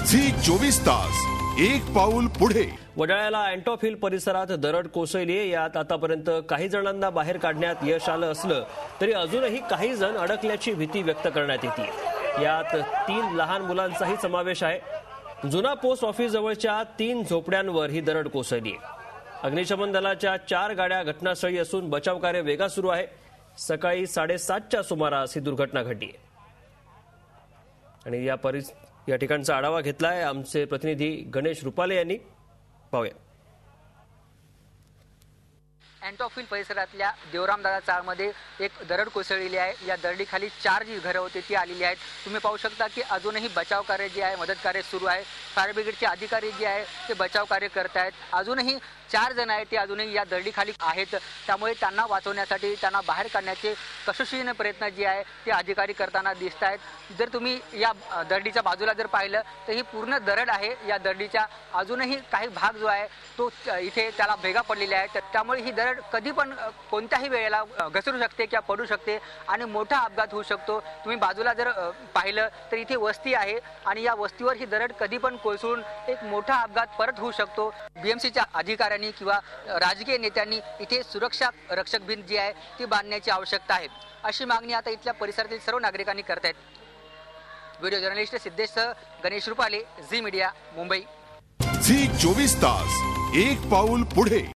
Zee 24 तास एक पाऊल पुढे। वडाळ्याला अँटॉप हिल परिसरात दरड कोसळली आहे। यात आतापर्यंत काही जणांना बाहेर काढण्यात यश आलं असलं तरी अजूनही काही जण अडकल्याची भीती व्यक्त करण्यात येते। यात 3 लहान मुलांचाही समावेश आहे। जुना पोस्ट ऑफिस जवळच्या 3 झोपड्यांवर ही दरड कोसळली आहे। अग्निशमन दलाच्या 4 गाड्या घटनास्थळी असून बचाव कार्य वेगात सुरू आहे। सकाळी 7:30च्या सुमारास ही दुर्घटना घडली आहे आणि या ठिकाणचा आढावा घेतलाय आमचे प्रतिनिधी गणेश रुपाले यांनी। पाहूया। अँटॉप हिल परिसरातल्या देवरामदादा चाळमध्ये एक दरड कोसळलेली आहे। या दरडीखाली 4 जी घरं होती ती आलेली आहेत। तुम्ही पाहू शकता की अजूनही बचाव कार्य जे आहे, मदत कार्य सुरू आहे। फायर ब्रिगेडचे अधिकारी जे आहे ते बचाव कार्य करत आहेत। अजूनही 4 जण आहेत ते अजूनही या दरडीखाली आहेत, त्यामुळे त्यांना वाचवण्यासाठी, त्यांना बाहेर काढण्याचे कशोशीने प्रयत्न जे आहे ते अधिकारी करताना दिसत आहेत। जर तुम्ही या दरडीच्या बाजूला जर पाहिलं तर ही पूर्ण दरड आहे। या दरडीच्या अजूनही काही भाग जो आहे तो इथे त्याला भेगा पडलेल्या आहेत, त्यामुळे ही दरड कधी पण कोणत्याही वेळेला घसरू शकते किंवा पडू शकते आणि मोठा अपघात होऊ शकतो। तुम्ही बाजूला जर पाहिलं तर इथे वस्ती आहे आणि या वस्तीवर ही दरड कधी पण कोसळून एक मोठा अपघात परत होऊ शकतो। बीएमसीच्या अधिकाऱ्यांनी किंवा राजकीय नेत्यांनी इथे सुरक्षा रक्षक भिंत जी आहे ती बांधण्याची आवश्यकता आहे, अशी मागणी आता इथल्या परिसरातील सर्व नागरिकांनी करत आहेत। व्हिडिओ जर्नलिस्ट सिद्धेशसह गणेश रुपाले, झी मीडिया, मुंबई। झी 24 तास एक पाऊल पुढे।